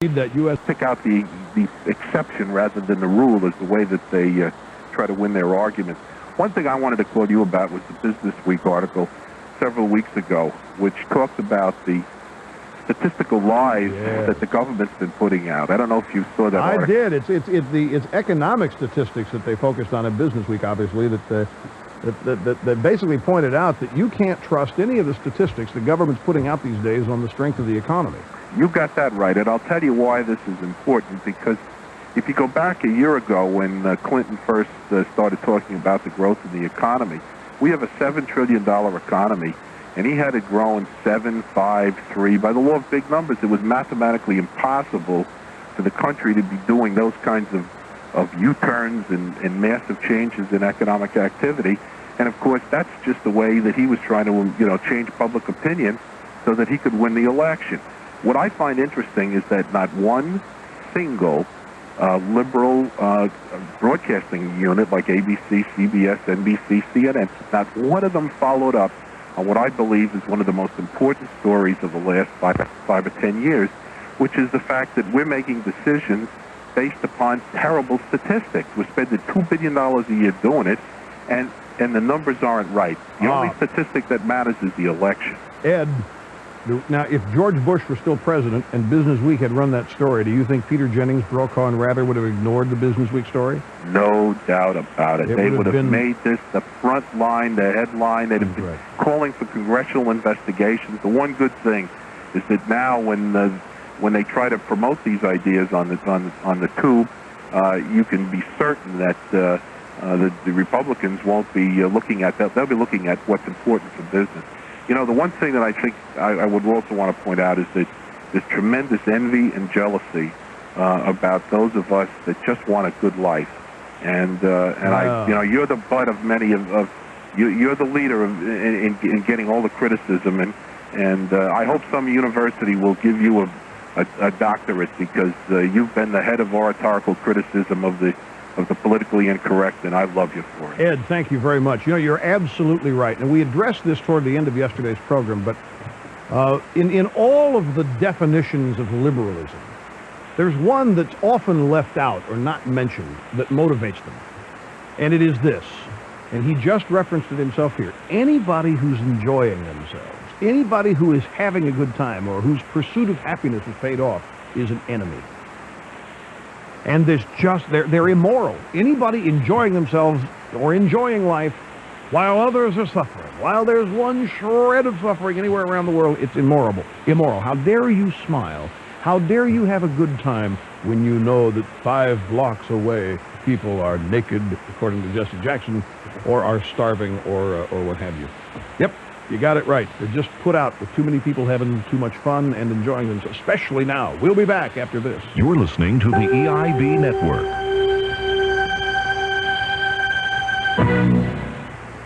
That U.S. pick out the exception rather than the rule is the way that they try to win their arguments. One thing I wanted to call you about was the Business Week article several weeks ago, which talked about the statistical lies that the government's been putting out. I don't know if you saw that article. I did. It's economic statistics that they focused on in Business Week, obviously, that basically pointed out that you can't trust any of the statistics the government's putting out these days on the strength of the economy. You got that right, and I'll tell you why this is important, because if you go back a year ago when Clinton first started talking about the growth of the economy, we have a $7 trillion economy, and he had it growing 7, 5, 3. By the law of big numbers, it was mathematically impossible for the country to be doing those kinds of U-turns and massive changes in economic activity. And of course, that's just the way that he was trying to, change public opinion so that he could win the election. What I find interesting is that not one single liberal broadcasting unit like ABC, CBS, NBC, CNN, not one of them followed up on what I believe is one of the most important stories of the last 5 or 10 years, which is the fact that we're making decisions based upon terrible statistics. We're spending $2 billion a year doing it, and the numbers aren't right. The only statistic that matters is the election. Ed, now, if George Bush were still president and Business Week had run that story, do you think Peter Jennings, Brokaw, and Rather would have ignored the Business Week story? No doubt about it. They would have made this the front line, the headline. They'd have been calling for congressional investigations. The one good thing is that now when they try to promote these ideas on the tube, you can be certain that the Republicans won't be looking at that. They'll be looking at what's important for business. The one thing that I think I would also want to point out is that there's tremendous envy and jealousy about those of us that just want a good life, and you're the butt of many of you're the leader in getting all the criticism, and I hope some university will give you a doctorate because you've been the head of oratorical criticism of the politically incorrect, and I love you for it. Ed, thank you very much. You're absolutely right. And we addressed this toward the end of yesterday's program, but in all of the definitions of liberalism, there's one that's often left out or not mentioned that motivates them. And it is this, and he just referenced it himself here. Anybody who's enjoying themselves, anybody who is having a good time or whose pursuit of happiness has paid off is an enemy. And they're immoral. Anybody enjoying themselves or enjoying life while others are suffering, while there's one shred of suffering anywhere around the world, it's immoral. How dare you smile? How dare you have a good time when you know that 5 blocks away people are naked, according to Jesse Jackson, or are starving or what have you. Yep. You got it right. They're just put out with too many people having too much fun and enjoying themselves, especially now. We'll be back after this. You're listening to the EIB Network.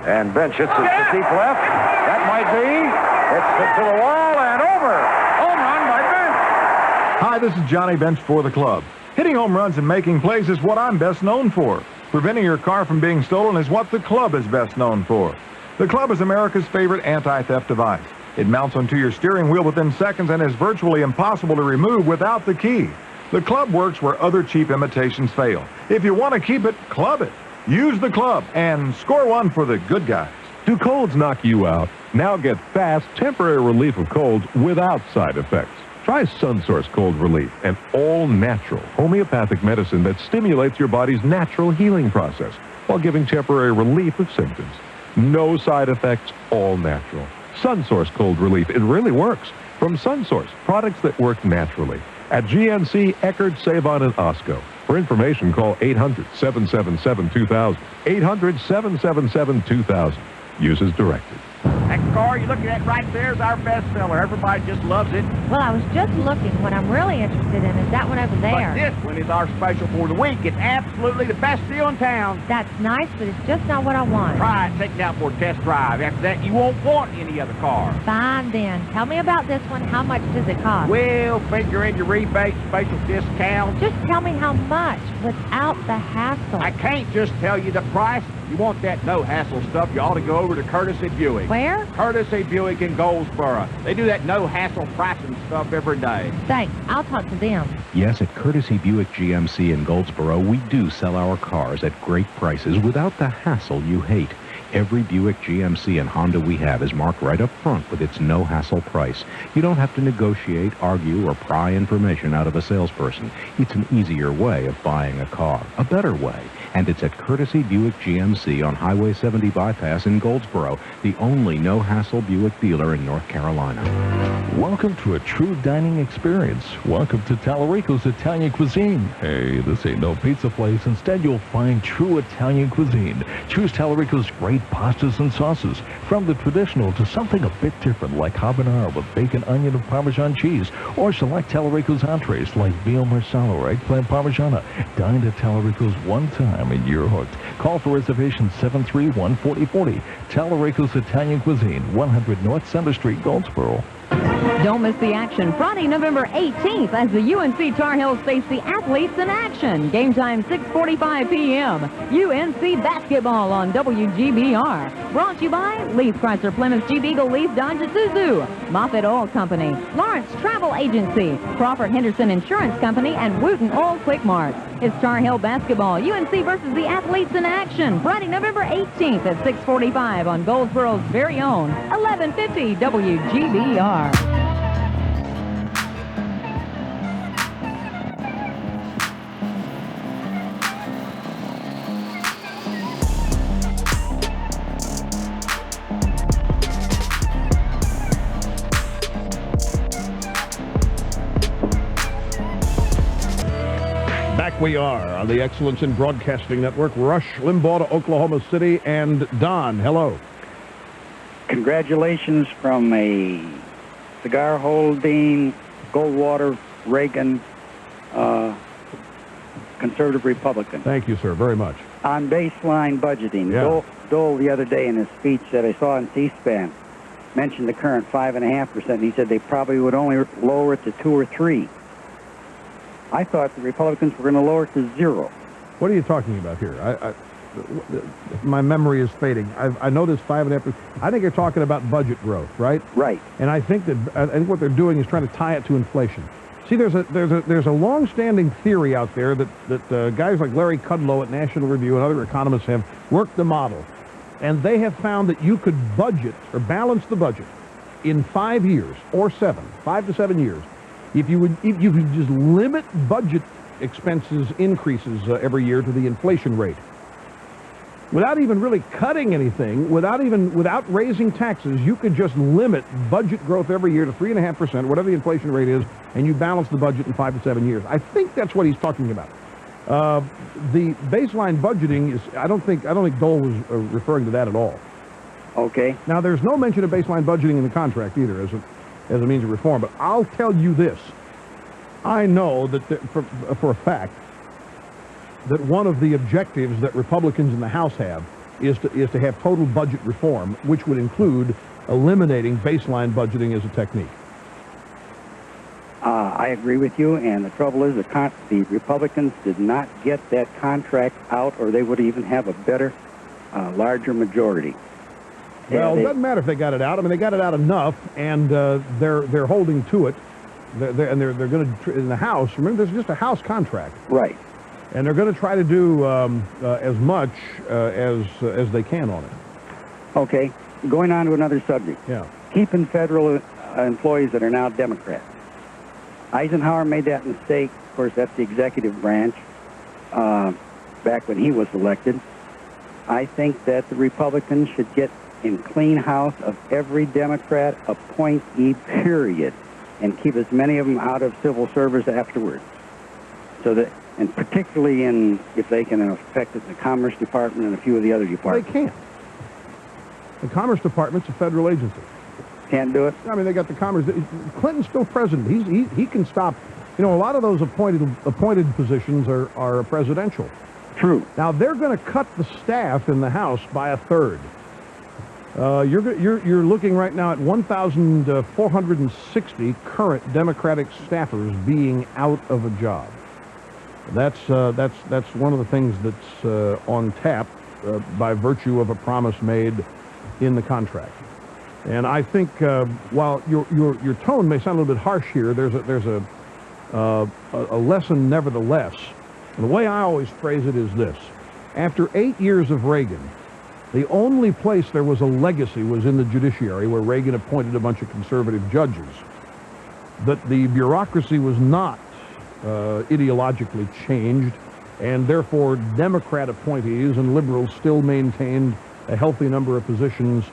And Bench hits it to deep left. That might be. It's to the wall and over. Home run by Bench. Hi, this is Johnny Bench for the club. Hitting home runs and making plays is what I'm best known for. Preventing your car from being stolen is what the club is best known for. The club is America's favorite anti-theft device. It mounts onto your steering wheel within seconds and is virtually impossible to remove without the key. The club works where other cheap imitations fail. If you want to keep it, club it. Use the club and score one for the good guys. Do colds knock you out? Now get fast, temporary relief of colds without side effects. Try SunSource Cold Relief, an all-natural homeopathic medicine that stimulates your body's natural healing process while giving temporary relief of symptoms. No side effects, all natural. SunSource Cold Relief, it really works. From SunSource, products that work naturally. At GNC, Eckerd, Savon, and Osco. For information, call 800-777-2000. 800-777-2000. Use as directed. That car you're looking at right there is our bestseller. Everybody just loves it. Well, I was just looking. What I'm really interested in is that one over there. But this one is our special for the week. It's absolutely the best deal in town. That's nice, but it's just not what I want. Try it. Take it out for a test drive. After that, you won't want any other car. Fine, then. Tell me about this one. How much does it cost? Well, figure in your rebate, special discounts. Just tell me how much without the hassle. I can't just tell you the price. You want that no-hassle stuff, you ought to go over to Courtesy Buick. Where? Courtesy Buick in Goldsboro. They do that no-hassle pricing stuff every day. Thanks. I'll talk to them. Yes, at Courtesy Buick GMC in Goldsboro, we do sell our cars at great prices without the hassle you hate. Every Buick, GMC, and Honda we have is marked right up front with its no-hassle price. You don't have to negotiate, argue, or pry information out of a salesperson. It's an easier way of buying a car, a better way. And it's at Courtesy Buick GMC on Highway 70 Bypass in Goldsboro, the only no-hassle Buick dealer in North Carolina. Welcome to a true dining experience. Welcome to Tallarico's Italian Cuisine. Hey, this ain't no pizza place. Instead, you'll find true Italian cuisine. Choose Tallarico's great pastas and sauces, from the traditional to something a bit different like habanero with bacon, onion, and Parmesan cheese, or select Tallarico's entrees like veal marsala or eggplant parmigiana. Dine at Tallarico's one time and you're hooked. Call for reservations 731-4040. Tallarico's Italian Cuisine, 100 North Center Street, Goldsboro. Don't miss the action Friday, November 18th as the UNC Tar Heels face the Athletes in action. Game time 6:45 p.m. UNC basketball on WGBR. Brought to you by Leith Chrysler Plymouth Jeep Eagle Leith Dodge Isuzu, Moffitt Oil Company, Lawrence Travel Agency, Crawford Henderson Insurance Company, and Wooten Oil Quick Marts. It's Tar Heel basketball, UNC versus the Athletes in action. Friday, November 18th at 6:45 on Goldsboro's very own 1150 WGBR. Back we are on the Excellence in Broadcasting Network. Rush Limbaugh to Oklahoma City, and Don, hello. Congratulations from a cigar-holding, Goldwater, Reagan, conservative Republican. Thank you, sir, very much. On baseline budgeting, Yeah. Dole the other day in his speech that I saw on C-SPAN mentioned the current 5.5%. He said they probably would only lower it to 2 or 3. I thought the Republicans were going to lower it to 0. What are you talking about here? My memory is fading. I know this 5.5%. I think you're talking about budget growth, right? Right. And I think what they're doing is trying to tie it to inflation. See, there's a long-standing theory out there that guys like Larry Kudlow at National Review and other economists have worked the model, and they have found that you could budget or balance the budget in 5 years or 5 to 7 years, if you could just limit budget expenses increases every year to the inflation rate, without even really cutting anything, without raising taxes. You could just limit budget growth every year to 3.5%, whatever the inflation rate is, and you balance the budget in 5 to 7 years. I think that's what he's talking about. The baseline budgeting is. I don't think Dole was referring to that at all. Okay. Now, there's no mention of baseline budgeting in the contract either as a means of reform. But I'll tell you this: I know that for a fact that one of the objectives that Republicans in the House have is to have total budget reform, which would include eliminating baseline budgeting as a technique. I agree with you, and the trouble is the Republicans did not get that contract out, or they would even have a better, larger majority. Well, it doesn't matter if they got it out. I mean, they got it out enough, and they're holding to it. They're going to in the House. Remember, there's just a House contract, right? And they're going to try to do as much as they can on it. Okay. Going on to another subject. Yeah. Keeping federal employees that are now Democrats. Eisenhower made that mistake. Of course, that's the executive branch. Back when he was elected, I think that the Republicans should get in clean house of every Democrat appointee, period, and keep as many of them out of civil service afterwards. So that, and particularly if they can affect it in the Commerce Department and a few of the other departments. They can't. The Commerce Department's a federal agency. Can't do it? I mean, they got the Commerce. Clinton's still president. He can stop. You know, a lot of those appointed positions are presidential. True. Now, they're going to cut the staff in the House by a third. You're looking right now at 1,460 current Democratic staffers being out of a job. That's one of the things that's on tap. by virtue of a promise made in the contract. And I think while your tone may sound a little bit harsh here, there's a lesson nevertheless. And the way I always phrase it is this: after 8 years of Reagan, the only place there was a legacy was in the judiciary, where Reagan appointed a bunch of conservative judges. That the bureaucracy was not ideologically changed, and therefore Democrat appointees and liberals still maintained a healthy number of positions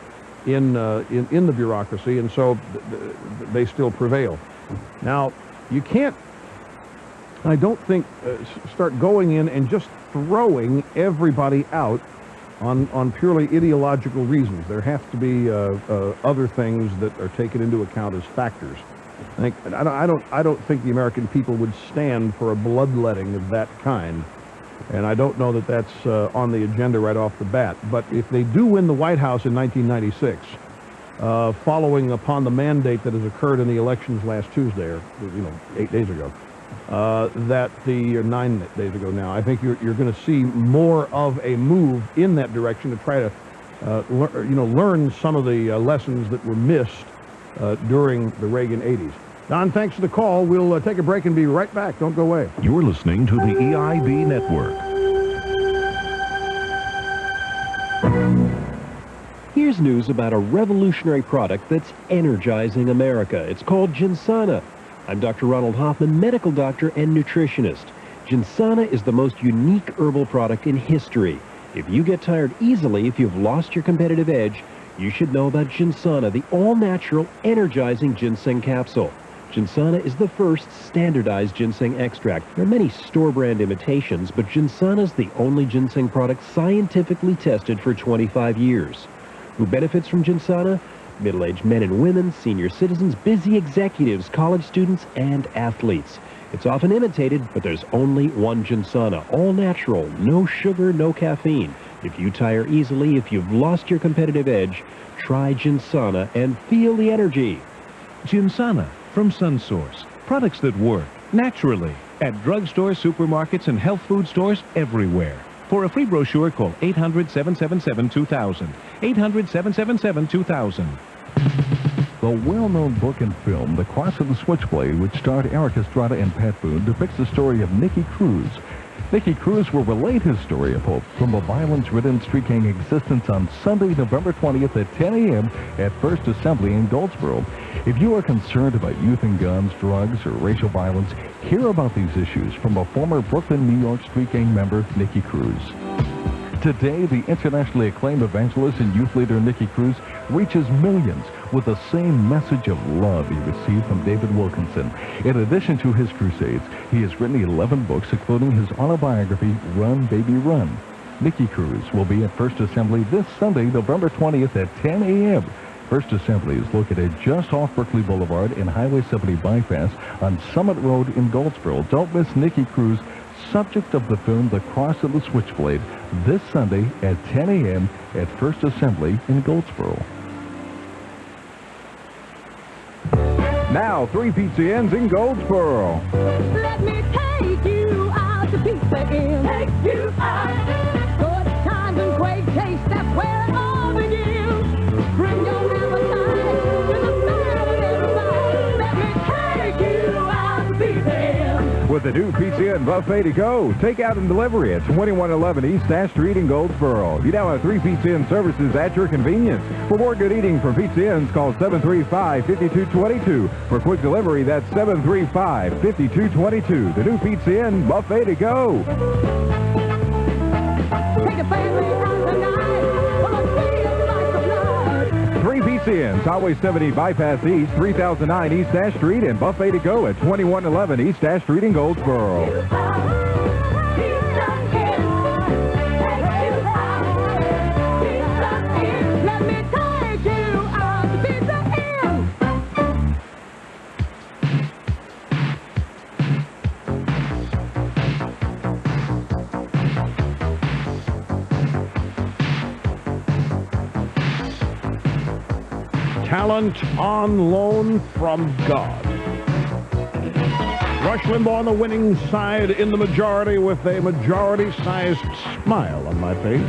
in the bureaucracy, and so they still prevail. Now, you can't, I don't think, start going in and just throwing everybody out on purely ideological reasons. There have to be other things that are taken into account as factors. I don't think the American people would stand for a bloodletting of that kind, and I don't know that that's on the agenda right off the bat. But if they do win the White House in 1996, following upon the mandate that has occurred in the elections last Tuesday, or 8 days ago, or 9 days ago now, I think you're going to see more of a move in that direction to try to learn some of the lessons that were missed during the Reagan 80s. Don, thanks for the call. We'll take a break and be right back. Don't go away. You're listening to the EIB Network. Here's news about a revolutionary product that's energizing America. It's called Ginsana. I'm Dr. Ronald Hoffman, medical doctor and nutritionist. Ginsana is the most unique herbal product in history. If you get tired easily, if you've lost your competitive edge, you should know about Ginsana, the all-natural, energizing ginseng capsule. Ginsana is the first standardized ginseng extract. There are many store-brand imitations, but Ginsana is the only ginseng product scientifically tested for 25 years. Who benefits from Ginsana? Middle-aged men and women, senior citizens, busy executives, college students, and athletes. It's often imitated, but there's only one Ginsana, all natural, no sugar, no caffeine. If you tire easily, if you've lost your competitive edge, try Ginsana and feel the energy. Ginsana from SunSource. Products that work naturally at drugstores, supermarkets, and health food stores everywhere. For a free brochure, call 800-777-2000. 800-777-2000. The well-known book and film, The Cross of the Switchblade, which starred Eric Estrada and Pat Boone, depicts the story of Nicky Cruz. Nicky Cruz will relate his story of hope from a violence-ridden street gang existence on Sunday, November 20th at 10 a.m. at First Assembly in Goldsboro. If you are concerned about youth and guns, drugs, or racial violence, hear about these issues from a former Brooklyn, New York street gang member, Nicky Cruz. Today, the internationally acclaimed evangelist and youth leader Nicky Cruz reaches millions with the same message of love he received from David Wilkinson. In addition to his crusades, he has written 11 books, including his autobiography, Run, Baby, Run. Nicky Cruz will be at First Assembly this Sunday, November 20th at 10 a.m. First Assembly is located just off Berkeley Boulevard and Highway 70 bypass on Summit Road in Goldsboro. Don't miss Nicky Cruz, subject of the film The Cross of the Switchblade, this Sunday at 10 a.m. at First Assembly in Goldsboro. Now, 3 Pizza Inns in Goldsboro. Let me take you out to Pizza Inn. Take you out. Good times and great taste, that's where it all begins. Bring your appetite to the family inside. Let me take you out to Pizza Inn. With the new Pizza Inn buffet to go, takeout and delivery at 2111 East Ash Street in Goldsboro. You now have 3 Pizza Inn services at your convenience. For more good eating from Pizza Inns, call 735-5222. For quick delivery, that's 735-5222. The new Pizza Inn buffet to go. Take a family out tonight for a feast like the blood. 3 Pizza Inns, Highway 70 Bypass East, 3009 East Ash Street, and buffet to go at 2111 East Ash Street in Goldsboro. Let me take you out to Pizza Inn. Talent on loan from God. Rush Limbaugh on the winning side in the majority with a majority-sized smile on my face.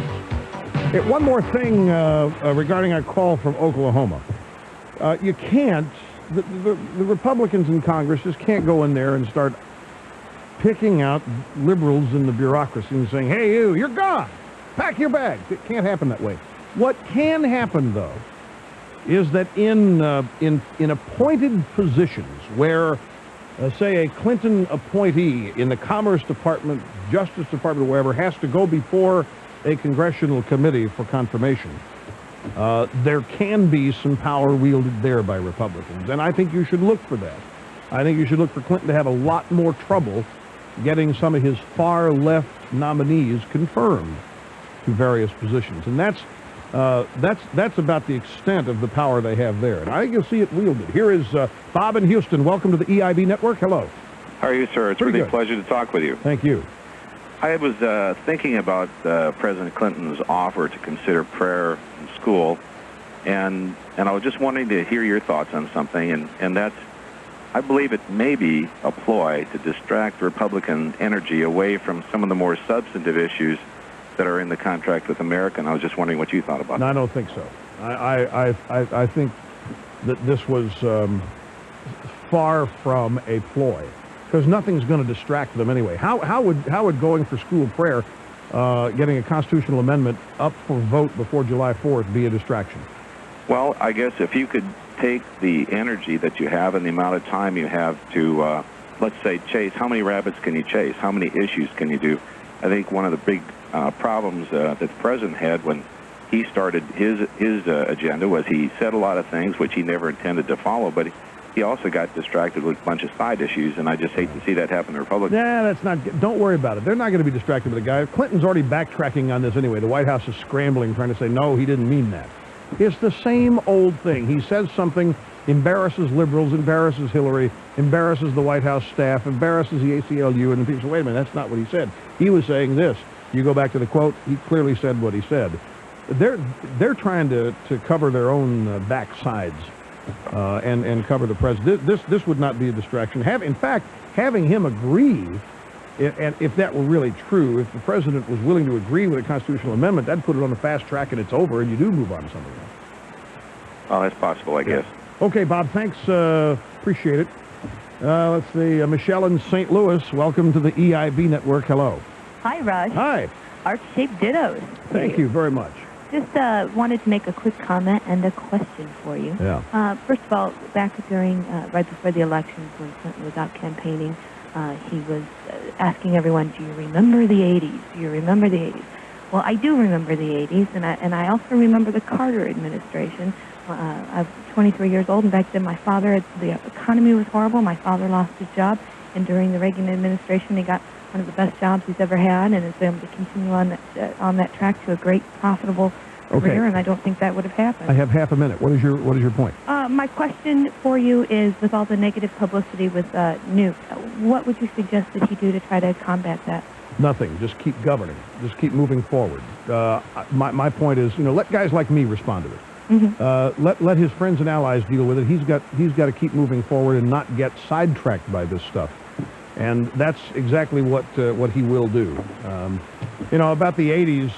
One more thing regarding our call from Oklahoma. You can't, the Republicans in Congress just can't go in there and start picking out liberals in the bureaucracy and saying, hey, you're gone. Pack your bags. It can't happen that way. What can happen, though, is that in appointed positions where, say, a Clinton appointee in the Commerce Department, Justice Department, or wherever, has to go before a congressional committee for confirmation, there can be some power wielded there by Republicans, and I think you should look for that. I think you should look for Clinton to have a lot more trouble getting some of his far-left nominees confirmed to various positions, and that's about the extent of the power they have there, and I think you'll see it wielded. Here is Bob in Houston. Welcome to the EIB Network. Hello. How are you, sir? It's really a pleasure to talk with you. Thank you. I was thinking about President Clinton's offer to consider prayer in school, and I was just wanting to hear your thoughts on something, and that's, I believe it may be a ploy to distract Republican energy away from some of the more substantive issues that are in the contract with America, and I was just wondering what you thought about No, that. I don't think so. I think that this was far from a ploy, because nothing's going to distract them anyway. How would going for school prayer, getting a constitutional amendment up for vote before July 4th be a distraction? Well, I guess if you could take the energy that you have and the amount of time you have to, let's say, chase, how many rabbits can you chase? How many issues can you do? I think one of the big problems that the president had when he started his agenda was he said a lot of things which he never intended to follow, but he also got distracted with a bunch of side issues, and I just hate to see that happen to Republicans. Yeah, that's not. Don't worry about it. They're not going to be distracted by the guy. Clinton's already backtracking on this anyway. The White House is scrambling, trying to say, no, he didn't mean that. It's the same old thing. He says something, embarrasses liberals, embarrasses Hillary, embarrasses the White House staff, embarrasses the ACLU, and people say, wait a minute, that's not what he said. He was saying this. You go back to the quote, he clearly said what he said. They're trying to cover their own backsides and cover the president. This would not be a distraction. In fact, having him agree, and if that were really true, if the president was willing to agree with a constitutional amendment, that'd put it on the fast track and it's over, and you do move on to something else. Oh, that's possible, I guess. Okay, Bob, thanks. Appreciate it. Let's see, Michelle in St. Louis. Welcome to the EIB Network. Hello. Hi, Rush. Hi. Art-shaped dittos. Thank you very much. Just wanted to make a quick comment and a question for you. Yeah. First of all, back during, right before the elections when Clinton was out campaigning, he was asking everyone, do you remember the 80s? Do you remember the 80s? Well, I do remember the 80s, and I also remember the Carter administration. I'm 23 years old, and back then the economy was horrible. My father lost his job, and during the Reagan administration, he got one of the best jobs he's ever had, and is able to continue on that track to a great, profitable career, and I don't think that would have happened. I have half a minute. What is your point? My question for you is, with all the negative publicity with Newt, what would you suggest that he do to try to combat that? Nothing. Just keep governing. Just keep moving forward. My point is, let guys like me respond to it. Mm-hmm. Let his friends and allies deal with it. He's got to keep moving forward and not get sidetracked by this stuff. And that's exactly what he will do. About the 80s,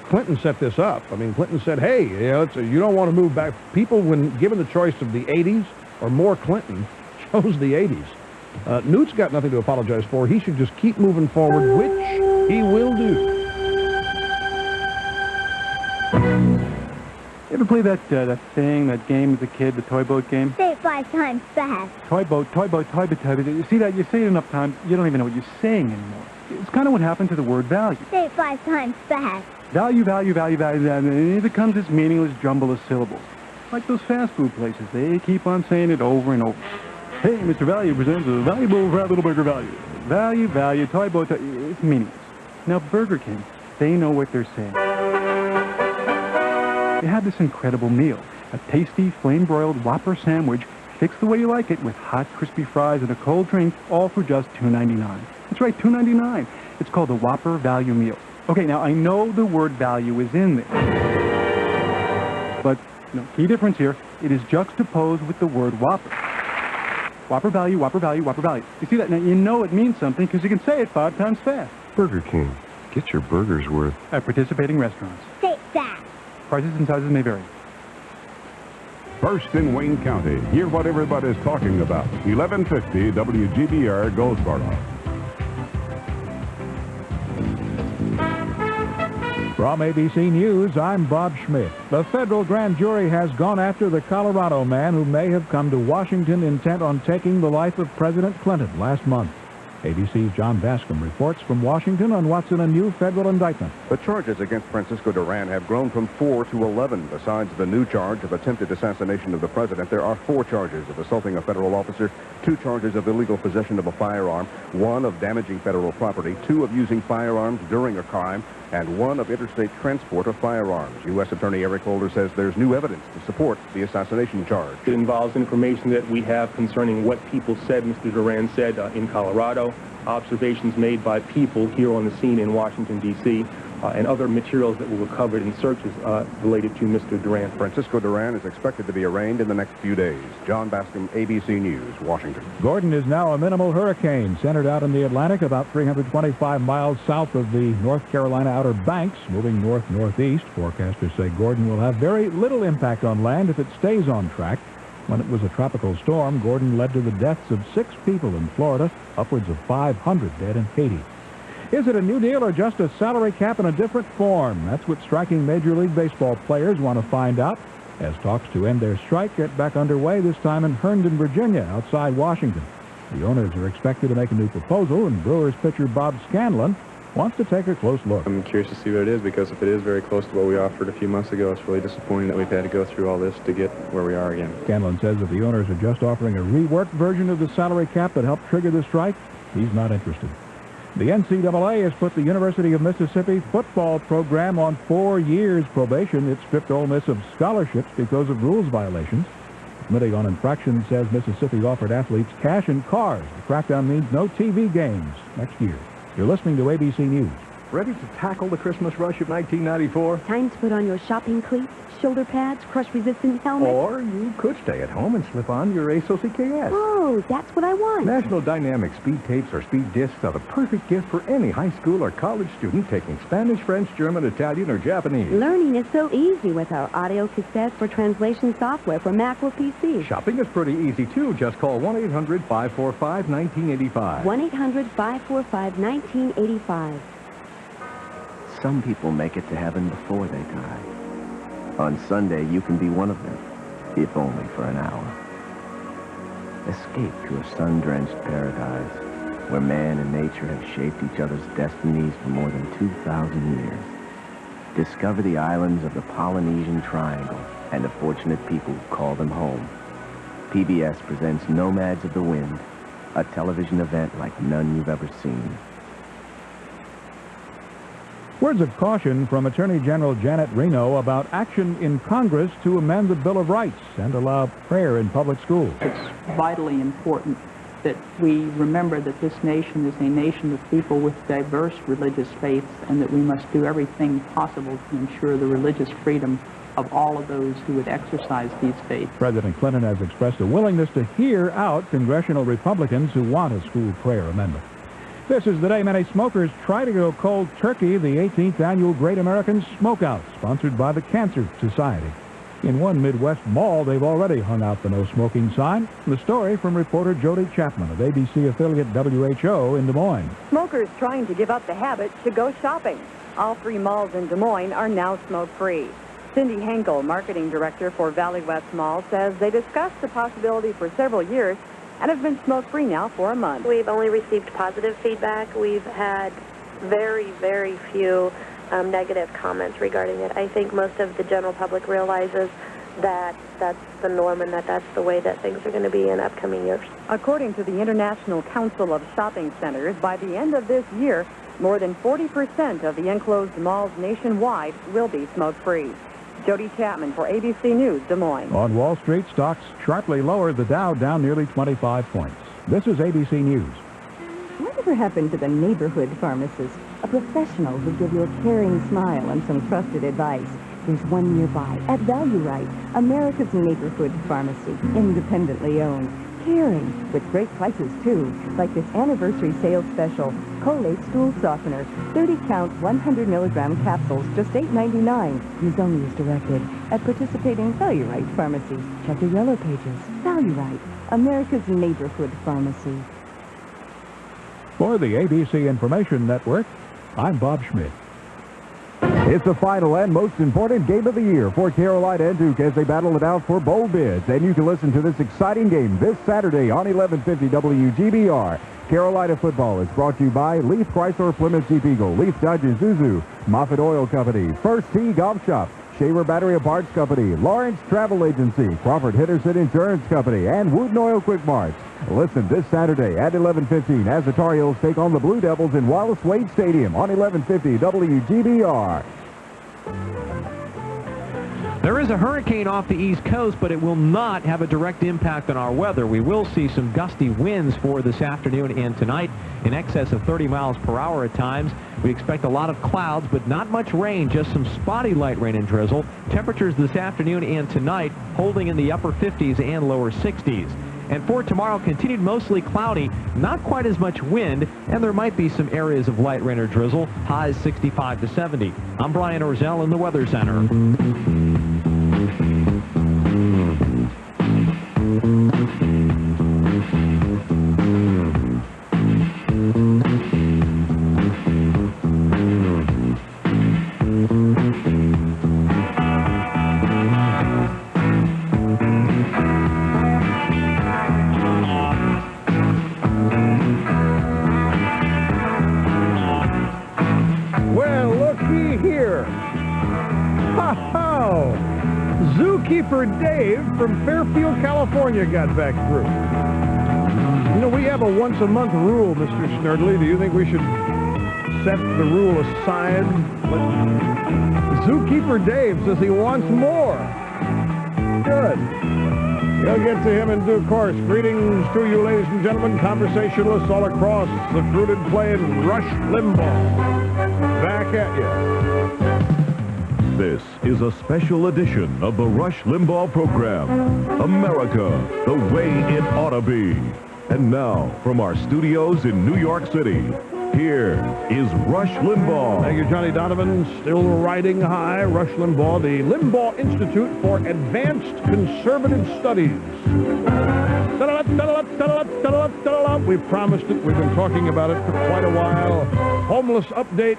Clinton set this up. I mean, Clinton said, hey, you don't want to move back. People, when given the choice of the 80s or more Clinton, chose the 80s. Newt's got nothing to apologize for. He should just keep moving forward, which he will do. You ever play that game as a kid, the toy boat game? Say it 5 times fast. Toy boat. You see that? You say it enough times, you don't even know what you're saying anymore. It's kind of what happened to the word value. Say it 5 times fast. Value, and it becomes this meaningless jumble of syllables. Like those fast food places, they keep on saying it over and over. Hey, Mr. Value presents a valuable little burger value. Value, toy boat, it's meaningless. Now, Burger King, they know what they're saying. They have this incredible meal, a tasty, flame-broiled Whopper sandwich fixed the way you like it with hot, crispy fries and a cold drink, all for just $2.99. That's right, $2.99. It's called the Whopper Value Meal. Okay, now I know the word value is in there, but key difference here, it is juxtaposed with the word Whopper. Whopper value. You see that? Now you know it means something because you can say it 5 times fast. Burger King. Get your burger's worth. At participating restaurants. Say that. Prices and sizes may vary. First in Wayne County. Hear what everybody's talking about. 1150 WGBR Goldsboro. From ABC News, I'm Bob Schmidt. The federal grand jury has gone after the Colorado man who may have come to Washington intent on taking the life of President Clinton last month. ABC's John Bascom reports from Washington on what's in a new federal indictment. The charges against Francisco Duran have grown from 4 to 11. Besides the new charge of attempted assassination of the president, there are 4 charges of assaulting a federal officer, 2 charges of illegal possession of a firearm, 1 of damaging federal property, 2 of using firearms during a crime, and 1 of interstate transport of firearms. U.S. Attorney Eric Holder says there's new evidence to support the assassination charge. It involves information that we have concerning what people said Mr. Duran said in Colorado, observations made by people here on the scene in Washington, D.C., and other materials that were recovered in searches related to Mr. Duran. Francisco Duran is expected to be arraigned in the next few days. John Bascom, ABC News, Washington. Gordon is now a minimal hurricane centered out in the Atlantic about 325 miles south of the North Carolina Outer Banks, moving north-northeast. Forecasters say Gordon will have very little impact on land if it stays on track. When it was a tropical storm, Gordon led to the deaths of 6 people in Florida, upwards of 500 dead in Haiti. Is it a new deal or just a salary cap in a different form? That's what striking Major League Baseball players want to find out as talks to end their strike get back underway, this time in Herndon, Virginia, outside Washington. The owners are expected to make a new proposal, and Brewers pitcher Bob Scanlon wants to take a close look. I'm curious to see what it is, because if it is very close to what we offered a few months ago, it's really disappointing that we've had to go through all this to get where we are again. Scanlon says if the owners are just offering a reworked version of the salary cap that helped trigger the strike, he's not interested. The NCAA has put the University of Mississippi football program on 4 years probation. It stripped Ole Miss of scholarships because of rules violations. The Committee on Infractions says Mississippi offered athletes cash and cars. The crackdown means no TV games next year. You're listening to ABC News. Ready to tackle the Christmas rush of 1994? Time to put on your shopping cleats, shoulder pads, crush-resistant helmet. Or you could stay at home and slip on your ASOS CKS. Oh, that's what I want. National Dynamic speed tapes or speed discs are the perfect gift for any high school or college student taking Spanish, French, German, Italian, or Japanese. Learning is so easy with our audio cassette for translation software for Mac or PC. Shopping is pretty easy, too. Just call 1-800-545-1985. 1-800-545-1985. Some people make it to heaven before they die. On Sunday, you can be one of them, if only for an hour. Escape to a sun-drenched paradise where man and nature have shaped each other's destinies for more than 2,000 years. Discover the islands of the Polynesian Triangle and the fortunate people who call them home. PBS presents Nomads of the Wind, a television event like none you've ever seen. Words of caution from Attorney General Janet Reno about action in Congress to amend the Bill of Rights and allow prayer in public schools. It's vitally important that we remember that this nation is a nation of people with diverse religious faiths, and that we must do everything possible to ensure the religious freedom of all of those who would exercise these faiths. President Clinton has expressed a willingness to hear out congressional Republicans who want a school prayer amendment. This is the day many smokers try to go cold turkey, the 18th annual Great American Smokeout, sponsored by the Cancer Society. In one Midwest mall, they've already hung out the no smoking sign. The story from reporter Jody Chapman of ABC affiliate WHO in Des Moines. Smokers trying to give up the habit to go shopping. All 3 malls in Des Moines are now smoke-free. Cindy Henkel, marketing director for Valley West Mall, says they discussed the possibility for several years and have been smoke-free now for a month. We've only received positive feedback. We've had very, very few negative comments regarding it. I think most of the general public realizes that that's the norm and that that's the way that things are going to be in upcoming years. According to the International Council of Shopping Centers, by the end of this year, more than 40% of the enclosed malls nationwide will be smoke-free. Jody Chapman for ABC News, Des Moines. On Wall Street, stocks sharply lower, the Dow down nearly 25 points. This is ABC News. Whatever happened to the neighborhood pharmacist? A professional who'd give you a caring smile and some trusted advice. There's one nearby at Value Right, America's neighborhood pharmacy, independently owned. Caring, with great prices, too, like this anniversary sales special. Folate Stool Softener. 30-count, 100-milligram capsules, just $8.99. Use only as directed at participating Value Right pharmacies. Check your yellow pages. Value Right, America's neighborhood pharmacy. For the ABC Information Network, I'm Bob Schmidt. It's the final and most important game of the year for Carolina and Duke as they battle it out for bowl bids. And you can listen to this exciting game this Saturday on 1150 WGBR. Carolina football is brought to you by Leaf Chrysler Plymouth Jeep Eagle, Leaf Dodge Isuzu, Moffitt Oil Company, First Tee Golf Shop, Shaver Battery and Parts Company, Lawrence Travel Agency, Crawford Henderson Insurance Company, and Wooten Oil Quick Marts. Listen this Saturday at 11:15 as the Tar Heels take on the Blue Devils in Wallace Wade Stadium on 1150 WGBR. There is a hurricane off the East Coast, but it will not have a direct impact on our weather. We will see some gusty winds for this afternoon and tonight in excess of 30 miles per hour at times. We expect a lot of clouds, but not much rain, just some spotty light rain and drizzle. Temperatures this afternoon and tonight holding in the upper 50s and lower 60s. And for tomorrow, continued mostly cloudy, not quite as much wind, and there might be some areas of light rain or drizzle, highs 65 to 70. I'm Brian Orzel in the Weather Center. Well, looky here. Ha-ha! Zookeeper Dave from Fairfield, California got back through. You know, we have a once-a-month rule, Mr. Snerdley. Do you think we should set the rule aside? Zookeeper Dave says he wants more. Good. We'll get to him in due course. Greetings to you, ladies and gentlemen, conversationalists all across the fruited plain. Rush Limbaugh. Back at you. This is a special edition of the Rush Limbaugh program, America, the way it ought to be. And now, from our studios in New York City, here is Rush Limbaugh. Thank you, Johnny Donovan. Still riding high. Rush Limbaugh, the Limbaugh Institute for Advanced Conservative Studies. We promised it. We've been talking about it for quite a while. Homeless update.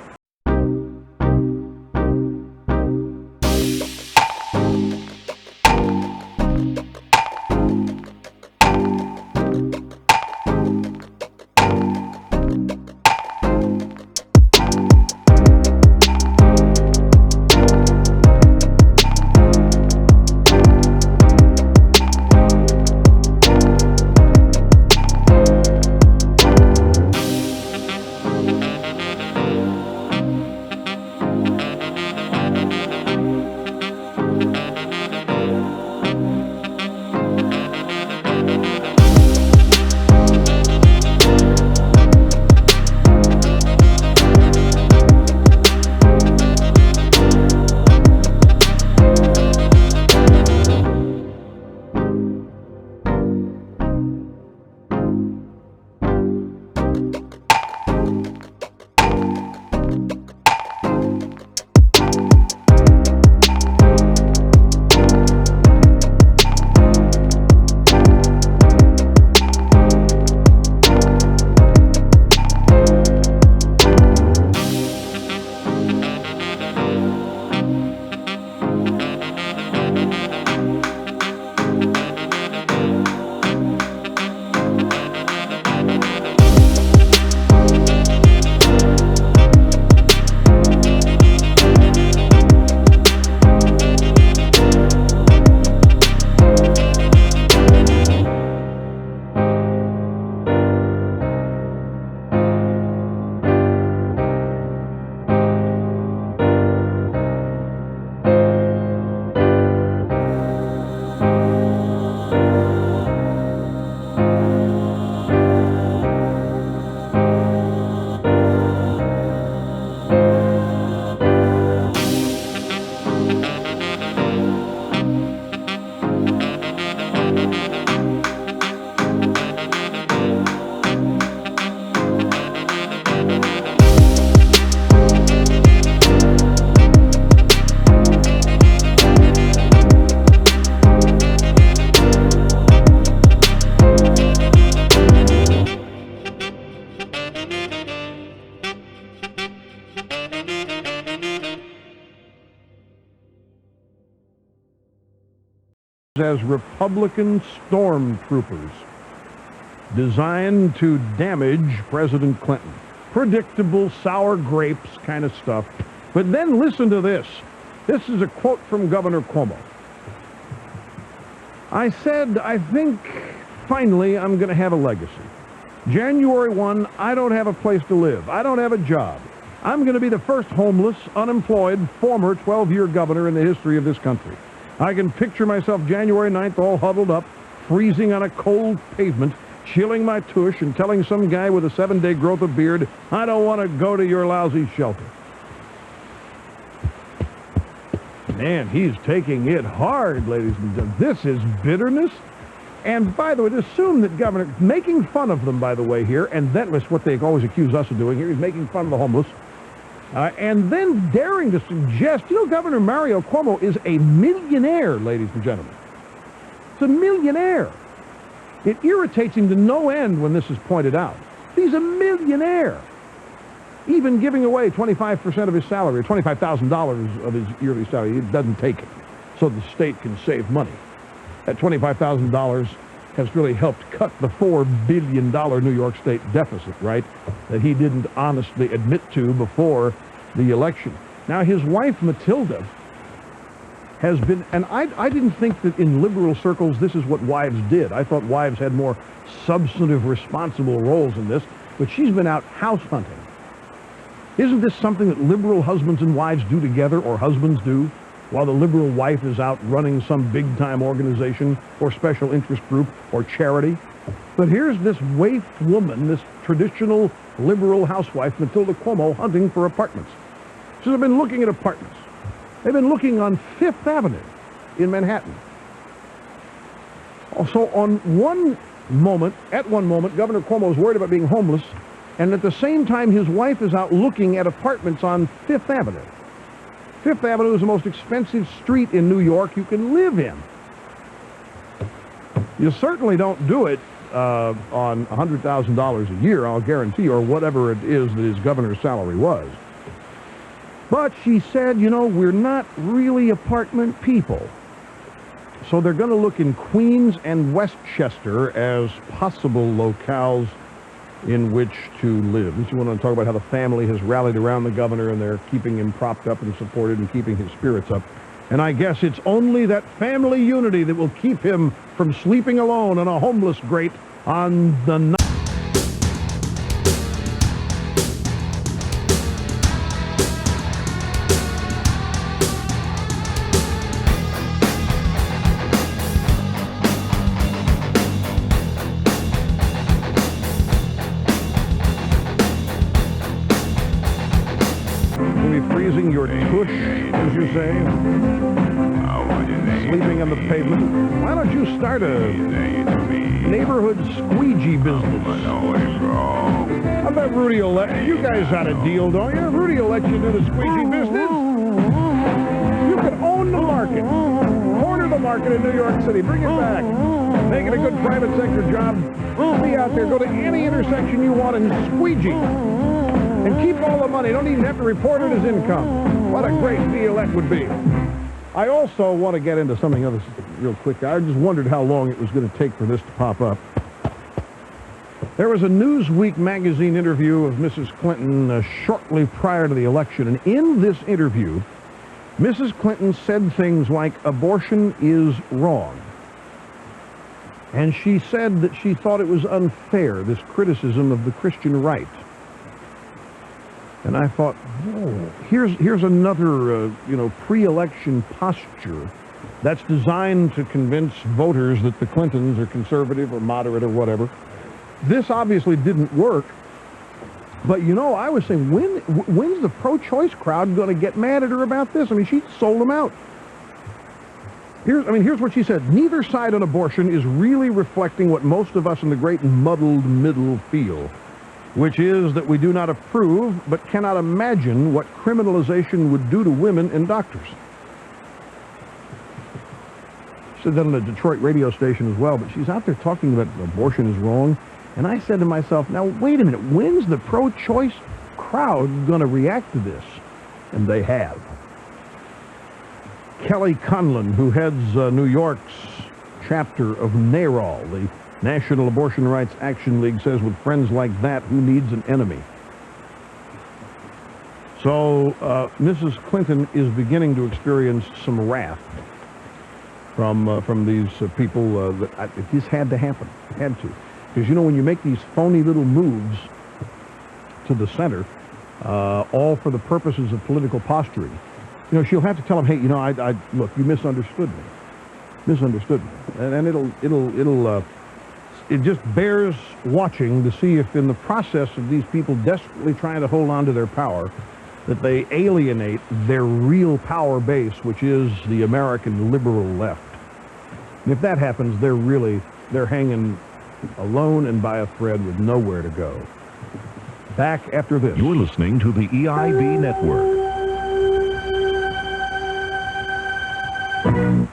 as Republican stormtroopers designed to damage President Clinton. Predictable, sour grapes kind of stuff. But then listen to this. This is a quote from Governor Cuomo. I said, I think finally I'm going to have a legacy. January 1, I don't have a place to live. I don't have a job. I'm going to be the first homeless, unemployed, former 12-year governor in the history of this country. I can picture myself January 9th all huddled up, freezing on a cold pavement, chilling my tush and telling some guy with a 7-day growth of beard, I don't want to go to your lousy shelter. Man, he's taking it hard, ladies and gentlemen. This is bitterness. And by the way, to assume that Governor, making fun of them, by the way, here, and that was what they always accuse us of doing here, he's making fun of the homeless, and then daring to suggest, Governor Mario Cuomo is a millionaire, ladies and gentlemen. It's a millionaire. It irritates him to no end when this is pointed out. He's a millionaire. Even giving away 25% of his salary, or $25,000 of his yearly salary, he doesn't take it, so the state can save money. That $25,000 has really helped cut the $4 billion New York State deficit, right, that he didn't honestly admit to before the election. Now, his wife, Matilda, has been, and I didn't think that in liberal circles this is what wives did. I thought wives had more substantive, responsible roles in this, but she's been out house hunting. Isn't this something that liberal husbands and wives do together, or husbands do, while the liberal wife is out running some big-time organization or special interest group or charity? But here's this waif woman, this traditional liberal housewife, Matilda Cuomo, hunting for apartments. She says, I've been looking at apartments. They've been looking on Fifth Avenue in Manhattan. Also, at one moment, Governor Cuomo is worried about being homeless, and at the same time, his wife is out looking at apartments on Fifth Avenue. Fifth Avenue is the most expensive street in New York you can live in. You certainly don't do it on $100,000 a year, I'll guarantee you, or whatever it is that his governor's salary was. But she said, we're not really apartment people. So they're going to look in Queens and Westchester as possible locales in which to live. And she went on to talk about how the family has rallied around the governor and they're keeping him propped up and supported and keeping his spirits up. And I guess it's only that family unity that will keep him from sleeping alone on a homeless grate on the night. Freezing your tush, as you say, sleeping on the pavement. Why don't you start a neighborhood squeegee business? I bet Rudy will let you guys got a deal, don't you? Rudy will let you do the squeegee business. You can own the market, corner the market in New York City. Bring it back. Make it a good private sector job. Be out there. Go to any intersection you want and squeegee. And keep all the money. Don't even have to report it as income. What a great deal that would be. I also want to get into something else real quick. I just wondered how long it was going to take for this to pop up. There was a Newsweek magazine interview of Mrs. Clinton shortly prior to the election. And in this interview, Mrs. Clinton said things like, abortion is wrong. And she said that she thought it was unfair, this criticism of the Christian right. And I thought, oh, here's another, pre-election posture that's designed to convince voters that the Clintons are conservative or moderate or whatever. This obviously didn't work. But, I was saying, when's the pro-choice crowd going to get mad at her about this? I mean, she sold them out. Here's what she said. Neither side on abortion is really reflecting what most of us in the great muddled middle feel, which is that we do not approve but cannot imagine what criminalization would do to women and doctors. She said that on a Detroit radio station as well, but she's out there talking about abortion is wrong. And I said to myself, now wait a minute, when's the pro-choice crowd going to react to this? And they have. Kelly Conlon, who heads New York's chapter of NARAL, the National Abortion Rights Action League, says with friends like that, who needs an enemy? So Mrs. Clinton is beginning to experience some wrath from these people. It just had to happen. It had to. Because, you know, when you make these phony little moves to the center, all for the purposes of political posturing, you know, she'll have to tell them, hey, you know, look, you misunderstood me. And it just bears watching to see if in the process of these people desperately trying to hold on to their power, that they alienate their real power base, which is the American liberal left. And if that happens, they're hanging alone and by a thread with nowhere to go. Back after this. You're listening to the EIB Network.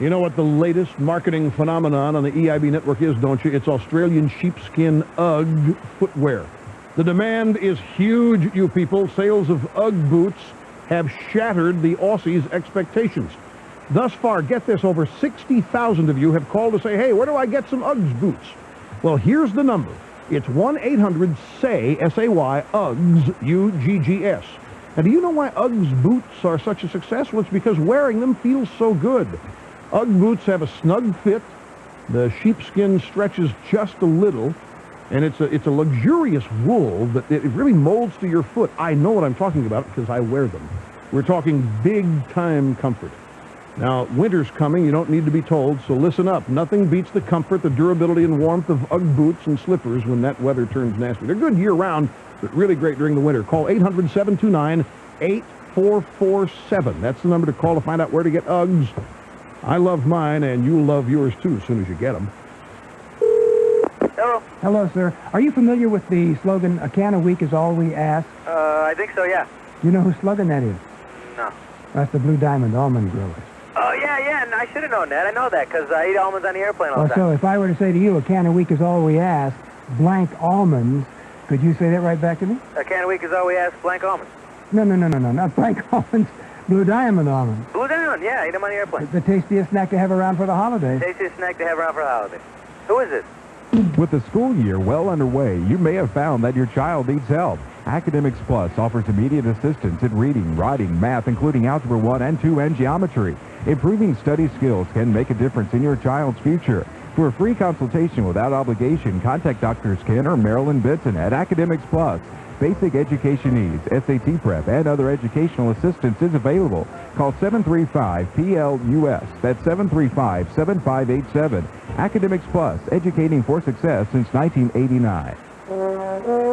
You know what the latest marketing phenomenon on the EIB network is, don't you? It's Australian sheepskin UGG footwear. The demand is huge, you people. Sales of UGG boots have shattered the Aussies' expectations. Thus far, get this, over 60,000 of you have called to say, hey, where do I get some UGG boots? Well, here's the number. It's 1-800-SAY, S-A-Y, UGGs, U-G-G-S. And do you know why UGGs boots are such a success? Well, it's because wearing them feels so good. UGG boots have a snug fit. The sheepskin stretches just a little. And it's a luxurious wool that it really molds to your foot. I know what I'm talking about because I wear them. We're talking big-time comfort. Now, winter's coming. You don't need to be told, so listen up. Nothing beats the comfort, the durability, and warmth of UGG boots and slippers when that weather turns nasty. They're good year-round, but really great during the winter. Call 800-729-8447. That's the number to call to find out where to get UGGs. I love mine, and you'll love yours, too, as soon as you get them. Hello. Hello, sir. Are you familiar with the slogan, "A can a week is all we ask"? I think so, yeah. You know whose slogan that is? No. That's the Blue Diamond Almond Growers. Oh, yeah, and I should have known that. I know that because I eat almonds on the airplane all the time. So if I were to say to you, "A can a week is all we ask," blank almonds, could you say that right back to me? A can a week is all we ask, blank almonds. No, not blank almonds. Blue Diamond almonds. Blue Diamond, yeah, eat them on the airplane. The tastiest snack to have around for the holidays. Tastiest snack to have around for the holidays. Who is it? With the school year well underway, you may have found that your child needs help. Academics Plus offers immediate assistance in reading, writing, math, including Algebra 1 and 2 and geometry. Improving study skills can make a difference in your child's future. For a free consultation without obligation, contact Drs. Ken or Marilyn Benton at Academics Plus. Basic education needs, SAT prep, and other educational assistance is available. Call 735-PLUS. That's 735-7587. Academics Plus, educating for success since 1989.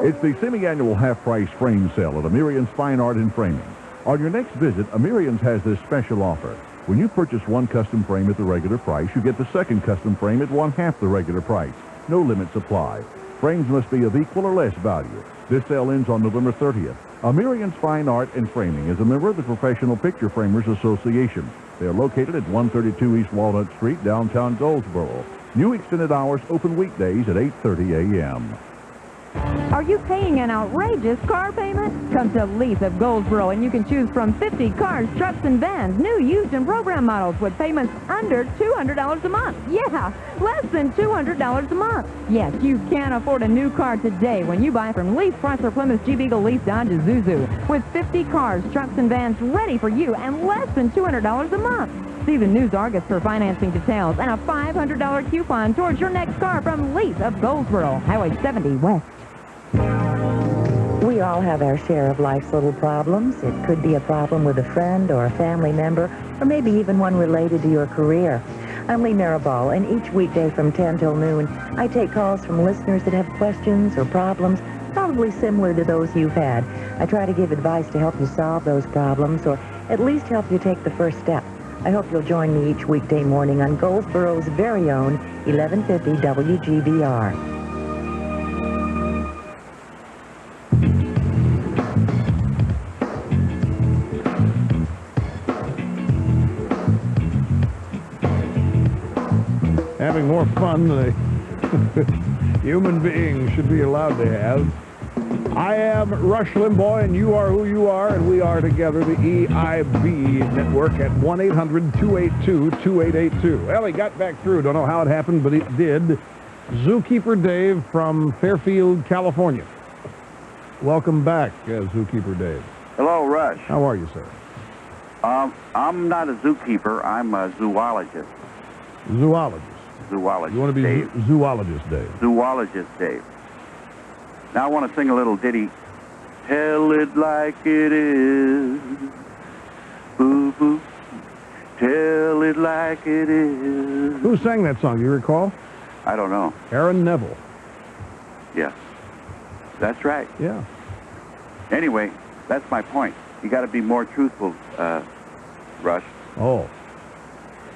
It's the semi-annual half-price frame sale at Amirian's Fine Art and Framing. On your next visit, Amirian's has this special offer. When you purchase one custom frame at the regular price, you get the second custom frame at 1/2 the regular price. No limits apply. Frames must be of equal or less value. This sale ends on November 30th. Amirian's Fine Art and Framing is a member of the Professional Picture Framers Association. They are located at 132 East Walnut Street, downtown Goldsboro. New extended hours open weekdays at 8:30 a.m. Are you paying an outrageous car payment? Come to Lease of Goldsboro and you can choose from 50 cars, trucks, and vans, new, used, and program models with payments under $200 a month. Yeah, less than $200 a month. Yes, you can afford a new car today when you buy from Lease, Chrysler, Plymouth, Jeep, Eagle, Lease, Dodge, Isuzu. With 50 cars, trucks, and vans ready for you and less than $200 a month. See the News Argus for financing details and a $500 coupon towards your next car from Lease of Goldsboro, Highway 70 West. We all have our share of life's little problems. It could be a problem with a friend or a family member, or maybe even one related to your career. I'm Lee Maribal, and each weekday from 10 till noon, I take calls from listeners that have questions or problems probably similar to those you've had. I try to give advice to help you solve those problems, or at least help you take the first step. I hope you'll join me each weekday morning on Goldsboro's very own 1150 WGBR. Having more fun than a human being should be allowed to have. I am Rush Limbaugh, and you are who you are, and we are together, the EIB network at 1-800-282-2882. Well, he got back through. Don't know how it happened, but it did. Zookeeper Dave from Fairfield, California. Welcome back, Zookeeper Dave. Hello, Rush. How are you, sir? I'm not a zookeeper. I'm a zoologist. Zoologist. Zoologist. You want to be Dave. zoologist, Dave? Zoologist Dave. Now I want to sing a little ditty. Tell it like it is. Boo boo. Tell it like it is. Who sang that song? Do you recall? I don't know. Aaron Neville. Yeah. That's right. Yeah. Anyway, that's my point. You got to be more truthful, Rush. Oh.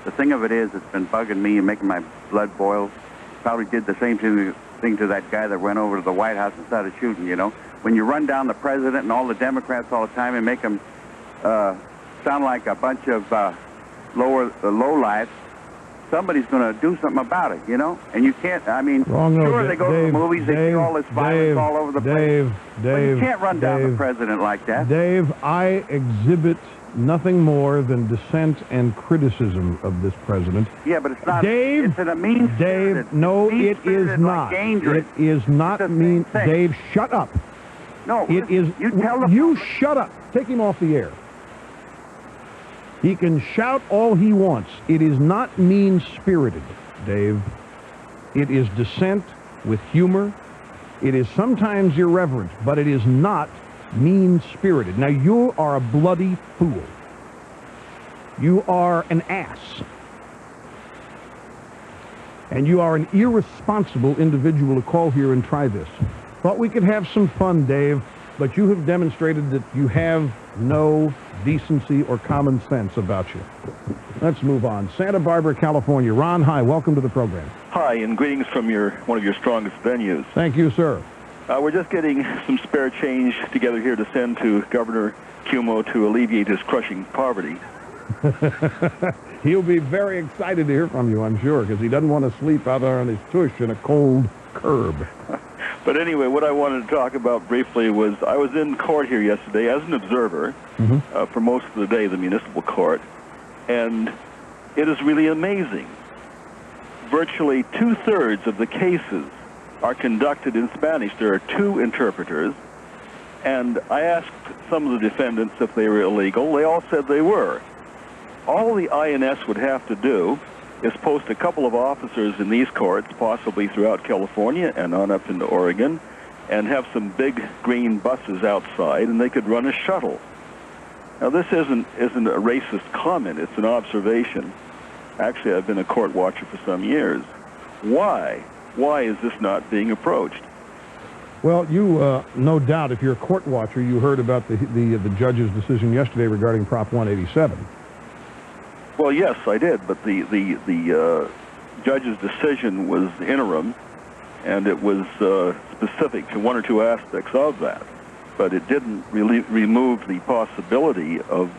The thing of it is, it's been bugging me and making my blood boil. Probably did the same thing to that guy that went over to the White House and started shooting, you know. When you run down the president and all the Democrats all the time and make them sound like a bunch of lowlifes, somebody's going to do something about it, you know? And you can't, I mean, sure, they go to the movies, they see all this violence all over the place. But you can't run down the president like that. Dave, I exhibit nothing more than dissent and criticism of this president. Yeah, but it's not. Dave, it's in a mean spirit. Dave, no, it is not. Dangerous. It is not mean. Dave, shut up. No, it is. You tell them. You shut up. Take him off the air. He can shout all he wants. It is not mean-spirited, Dave. It is dissent with humor. It is sometimes irreverent, but it is not mean-spirited. Now, you are a bloody fool. You are an ass. And you are an irresponsible individual to call here and try this. Thought we could have some fun, Dave, but you have demonstrated that you have no decency or common sense about you. Let's move on. Santa Barbara, California. Ron, hi. Welcome to the program. Hi, and greetings from one of your strongest venues. Thank you, sir. We're just getting some spare change together here to send to Governor Cuomo to alleviate his crushing poverty. He'll be very excited to hear from you, I'm sure, because he doesn't want to sleep out there on his tush in a cold curb. But anyway, what I wanted to talk about briefly was I was in court here yesterday as an observer for most of the day, the municipal court, and it is really amazing. Virtually two-thirds of the cases are conducted in Spanish. There are two interpreters, and I asked some of the defendants if they were illegal. They all said they were. All the INS would have to do is post a couple of officers in these courts, possibly throughout California and on up into Oregon, and have some big green buses outside, and they could run a shuttle. Now, this isn't a racist comment. It's an observation. Actually, I've been a court watcher for some years. Why? Why is this not being approached? Well, you, no doubt, if you're a court watcher, you heard about the judge's decision yesterday regarding Prop 187. Well, yes, I did, but the judge's decision was interim, and it was specific to one or two aspects of that, but it didn't really remove the possibility of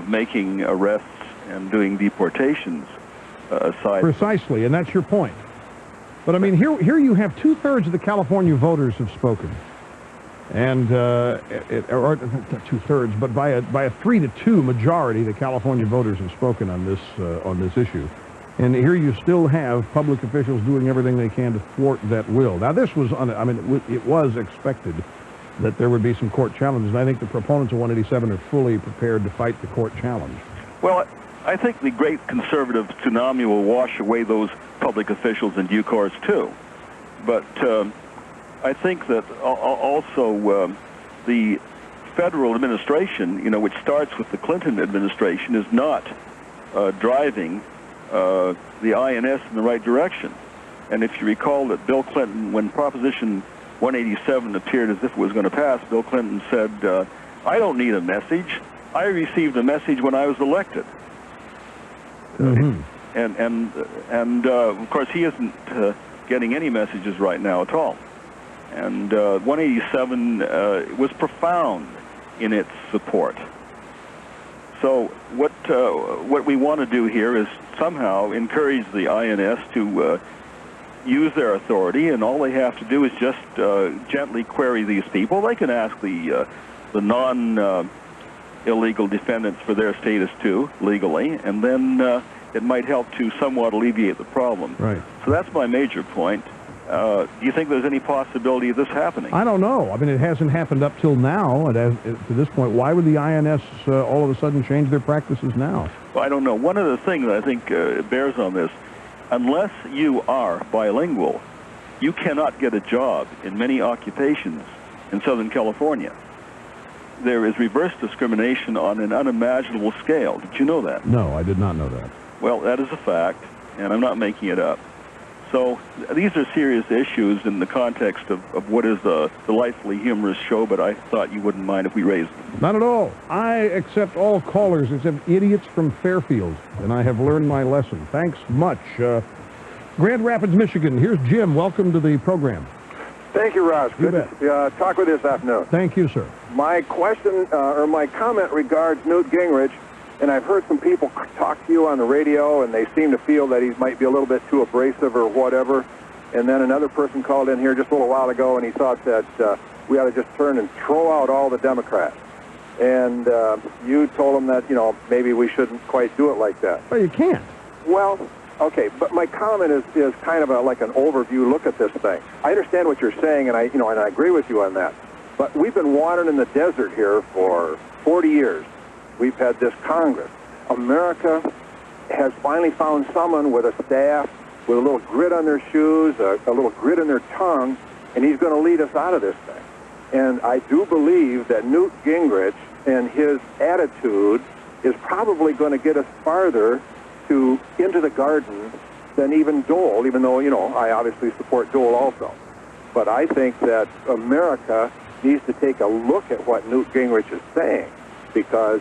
making arrests and doing deportations aside. Precisely, and that's your point. But I mean, here you have two-thirds of the California voters have spoken, and or not two-thirds, but by a 3-2 majority, the California voters have spoken on this issue. And here you still have public officials doing everything they can to thwart that will. Now, this was, it was expected that there would be some court challenges, and I think the proponents of 187 are fully prepared to fight the court challenge. Well, I think the great conservative tsunami will wash away those public officials in due course, too. But I think that also the federal administration, which starts with the Clinton administration, is not driving the INS in the right direction. And if you recall that Bill Clinton, when Proposition 187 appeared as if it was going to pass, Bill Clinton said, I don't need a message. I received a message when I was elected. And of course, he isn't getting any messages right now at all. And 187 was profound in its support. So what we want to do here is somehow encourage the INS to use their authority, and all they have to do is just gently query these people. They can ask the non-illegal defendants for their status too, legally, and then it might help to somewhat alleviate the problem. Right. So that's my major point. Do you think there's any possibility of this happening? I don't know. I mean, it hasn't happened up till now. To this point, why would the INS all of a sudden change their practices now? Well, I don't know. One of the things that I think bears on this, unless you are bilingual, you cannot get a job in many occupations in Southern California. There is reverse discrimination on an unimaginable scale. Did you know that? No, I did not know that. Well, that is a fact, and I'm not making it up. So these are serious issues in the context of what is the delightfully humorous show, but I thought you wouldn't mind if we raised them. Not at all. I accept all callers except idiots from Fairfield, and I have learned my lesson. Thanks much. Grand Rapids, Michigan. Here's Jim. Welcome to the program. Thank you, Ross. You Good to talk with you this afternoon. Thank you, sir. My question, or my comment regards Newt Gingrich, and I've heard some people talk to you on the radio, and they seem to feel that he might be a little bit too abrasive or whatever. And then another person called in here just a little while ago, and he thought that we ought to just turn and throw out all the Democrats. And you told him that, maybe we shouldn't quite do it like that. Well, you can't. Well, okay, but my comment is kind of like an overview look at this thing. I understand what you're saying, and I agree with you on that. But we've been wandering in the desert here for 40 years. We've had this Congress. America has finally found someone with a staff, with a little grit on their shoes, a little grit in their tongue, and he's going to lead us out of this thing. And I do believe that Newt Gingrich and his attitude is probably going to get us farther into the garden than even Dole, even though, I obviously support Dole also. But I think that America needs to take a look at what Newt Gingrich is saying, because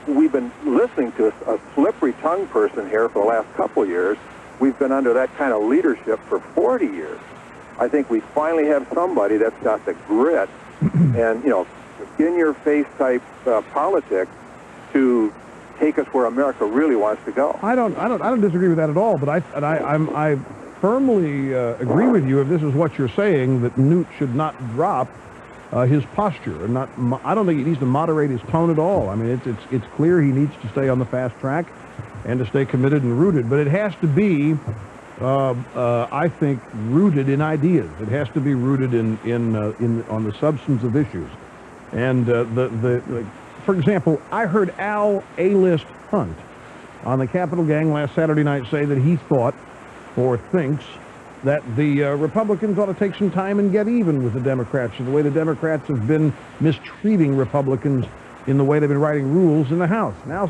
we've been listening to a slippery-tongued person here for the last couple of years. We've been under that kind of leadership for 40 years. I think we finally have somebody that's got the grit and, in-your-face type politics to take us where America really wants to go. I don't disagree with that at all, but I firmly agree with you if this is what you're saying, that Newt should not drop his posture, and I don't think he needs to moderate his tone at all. I mean, it's clear he needs to stay on the fast track and to stay committed and rooted, but it has to be, I think, rooted in ideas. It has to be rooted on the substance of issues. And for example, I heard Al A-List Hunt on the Capitol Gang last Saturday night say that he thought, or thinks, that the Republicans ought to take some time and get even with the Democrats, the way the Democrats have been mistreating Republicans in the way they've been writing rules in the House. Now,